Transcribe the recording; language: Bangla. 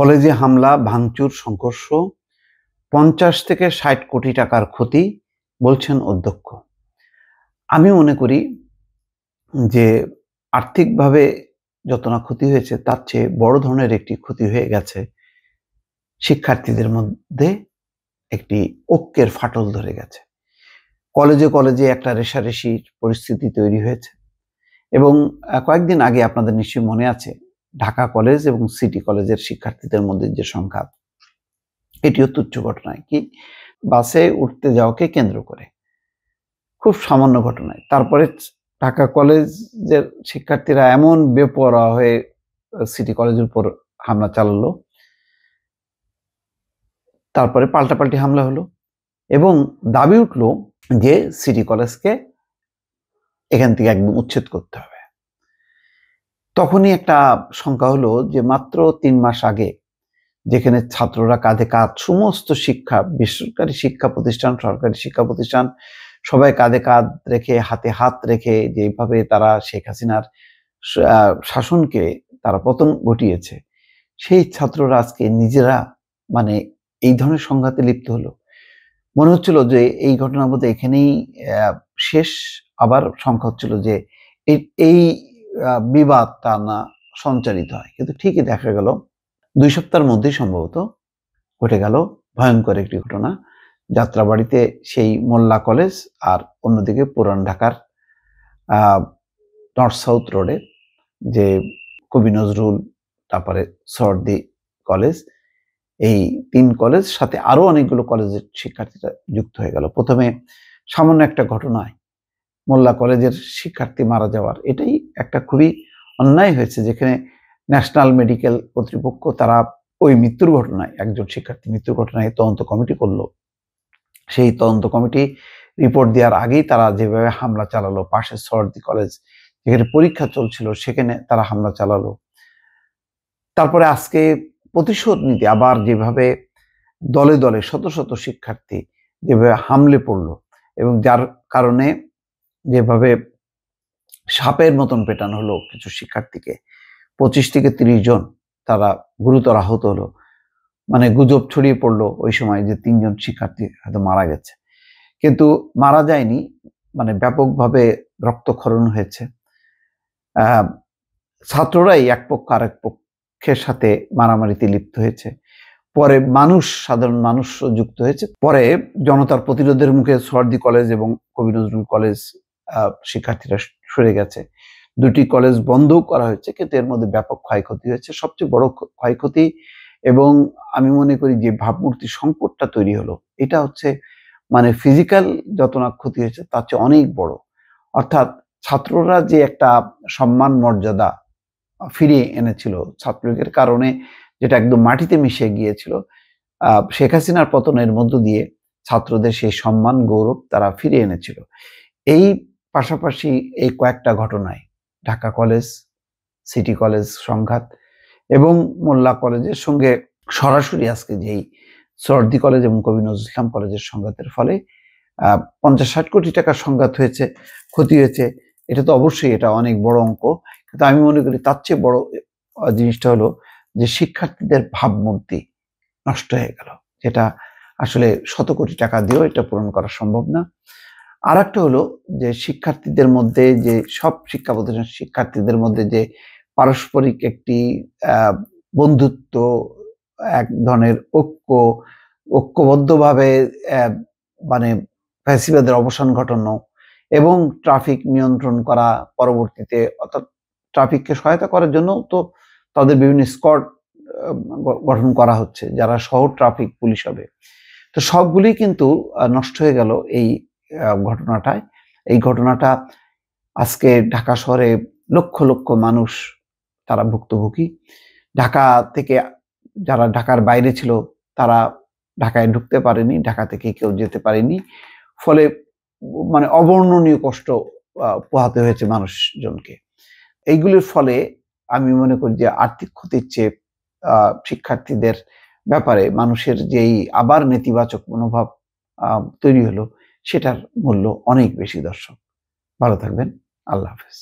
কলেজে হামলা, ভাঙচুর, সংঘর্ষ, ৫০ থেকে ৬০ কোটি টাকার ক্ষতি বলছেন অধ্যক্ষ। আমি মনে করি যে আর্থিকভাবে যত না ক্ষতি হয়েছে তার চেয়ে বড় ধরনের একটি ক্ষতি হয়ে গেছে শিক্ষার্থীদের মধ্যে একটি ঐক্যের ফাটল ধরে গেছে। কলেজে কলেজে একটা রেষারেষির পরিস্থিতি তৈরি হয়েছে এবং কয়েকদিন আগে আপনাদের নিশ্চয়ই মনে আছে ঢাকা কলেজ এবং সিটি কলেজের শিক্ষার্থীদের মধ্যে যে সংঘাত, এটিও তুচ্ছ ঘটনায় কি বাসে উঠতে যাওয়াকে কেন্দ্র করে খুব সামান্য ঘটনায় তারপরে ঢাকা কলেজের শিক্ষার্থীরা এমন বেপরোয়া হয়ে সিটি কলেজের উপর হামলা চালালো, তারপরে পাল্টাপাল্টি হামলা হলো এবং দাবি উঠলো যে সিটি কলেজকে এখান থেকে একদম উচ্ছেদ করতে হবে। তখনই একটা শঙ্কা হলো যে মাত্র ৩ মাস আগে যেখানে ছাত্ররা কাঁধে কাঁধ সমস্ত শিক্ষা, বেসরকারি শিক্ষা প্রতিষ্ঠান, সরকারি শিক্ষা প্রতিষ্ঠান সবাই কাঁধে কাঁধ রেখে হাতে হাত রেখে যেভাবে তারা শেখ হাসিনার শাসনকে তারা পতন ঘটিয়েছে, সেই ছাত্ররা আজকে নিজেরা মানে এই ধরনের সংঘাতে লিপ্ত হলো। মনে হচ্ছিল যে এই ঘটনার মধ্যে এখানেই শেষ। আবার শঙ্কা হচ্ছিল যে এই বিবাদটা না সঞ্চারিত হয়, কিন্তু ঠিকই দেখা গেল ২ সপ্তাহের মধ্যেই সম্ভবত ঘটে গেল ভয়ঙ্কর একটি ঘটনা। যাত্রাবাড়িতে সেই মোল্লা কলেজ আর অন্যদিকে পুরান ঢাকার নর্থ সাউথ রোডে যে কবি নজরুল, তারপরে সোহরাওয়ার্দী কলেজ, এই ৩ কলেজ সাথে আরো অনেকগুলো কলেজের শিক্ষার্থীরা যুক্ত হয়ে গেল। প্রথমে সামান্য একটা ঘটনায় মোল্লা কলেজের শিক্ষার্থী মারা যাওয়ার, এটাই একটা খুবই অন্যায় হয়েছে, যেখানে ন্যাশনাল মেডিকেল কর্তৃপক্ষ তারা ওই মৃত্যুর ঘটনায়, একজন শিক্ষার্থী মৃত্যুর ঘটনায় তদন্ত কমিটি করলো। সেই তদন্ত কমিটি রিপোর্ট দেওয়ার আগেই তারা যেভাবে হামলা চালালো, পাশে সোহরাওয়ার্দী কলেজ যেখানে পরীক্ষা চলছিল সেখানে তারা হামলা চালালো। তারপরে আজকে প্রতিশোধ নিতে আবার যেভাবে দলে দলে শত শত শিক্ষার্থী যেভাবে হামলে পড়লো এবং যার কারণে যেভাবে সাপের মতন পেটানো হলো কিছু শিক্ষার্থীকে, ২৫ থেকে ৩০ জন তারা গুরুতর আহত হলো। মানে গুজব ছড়িয়ে পড়লো ওই সময় যে ৩ জন শিক্ষার্থী হয়তো মারা গেছে, কিন্তু মারা যায়নি, মানে ব্যাপকভাবে রক্তক্ষরণ হয়েছে। ছাত্ররাই এক পক্ষ আরেক পক্ষের সাথে মারামারিতে লিপ্ত হয়েছে। পরে সাধারণ মানুষও যুক্ত হয়েছে। পরে জনতার প্রতিরোধের মুখে সোহরাওয়ার্দী কলেজ এবং কবি নজরুল কলেজ শিক্ষার্থীরা সরে গেছে। ২টি কলেজ বন্ধও করা হয়েছে, কিন্তু এর মধ্যে ব্যাপক ক্ষয়ক্ষতি হয়েছে। সবচেয়ে বড় ক্ষয়ক্ষতি এবং আমি মনে করি যে ভাবমূর্তি সংকটটা তৈরি হলো, এটা হচ্ছে মানে ফিজিক্যাল যত না ক্ষতি হয়েছে তার চেয়ে অনেক বড়। অর্থাৎ ছাত্ররা যে একটা সম্মান মর্যাদা ফিরিয়ে এনেছিল ছাত্রলীগের কারণে, যেটা একদম মাটিতে মিশে গিয়েছিল, শেখ হাসিনার পতনের মধ্য দিয়ে ছাত্রদের সেই সম্মান গৌরব তারা ফিরিয়ে এনেছিল। এই পাশাপাশি এই কয়েকটা ঘটনায় ঢাকা কলেজ, সিটি কলেজ সংঘাত এবং মোল্লা কলেজের সঙ্গে সরাসরি আজকে যেই সোহরাওয়ার্দী কলেজ এবং কবি নজরুল ইসলাম কলেজের সংঘাতের ফলে ৫০-৬০ কোটি টাকার সংঘাত হয়েছে, ক্ষতি হয়েছে। এটা তো অবশ্যই এটা অনেক বড় অঙ্ক, কিন্তু আমি মনে করি তার চেয়ে বড় জিনিসটা হলো যে শিক্ষার্থীদের ভাবমূর্তি নষ্ট হয়ে গেল, যেটা আসলে শত কোটি টাকা দিয়েও এটা পূরণ করা সম্ভব না। আর একটা হলো যে শিক্ষার্থীদের মধ্যে যে সব শিক্ষা প্রতিষ্ঠানের শিক্ষার্থীদের মধ্যে যে পারস্পরিক একটি বন্ধুত্ব, এক ধরনের ঐক্যবদ্ধভাবে মানে ফ্যাসিবাদের অবসান ঘটানো এবং ট্রাফিক নিয়ন্ত্রণ করা, পরবর্তীতে অর্থাৎ ট্রাফিককে সহায়তা করার জন্য তো তাদের বিভিন্ন স্কোয়াড গঠন করা হচ্ছে যারা শহর ট্রাফিক পুলিশ হবে। তো সবগুলি কিন্তু নষ্ট হয়ে গেল এই ঘটনাটায়। এই ঘটনাটা আজকে ঢাকা শহরে লক্ষ লক্ষ মানুষ তারা ভুক্তভোগী। ঢাকা থেকে যারা ঢাকার বাইরে ছিল তারা ঢাকায় ঢুকতে পারেনি, ঢাকা থেকে কেউ যেতে পারেনি, ফলে মানে অবর্ণনীয় কষ্ট পোহাতে হয়েছে মানুষজনকে। এইগুলির ফলে আমি মনে করি যে আর্থিক ক্ষতির চেয়ে শিক্ষার্থীদের ব্যাপারে মানুষের যেই আবার নেতিবাচক মনোভাব তৈরি হলো, সেটার মূল্য অনেক বেশি। দর্শক ভালো থাকবেন, আল্লাহ হাফেজ।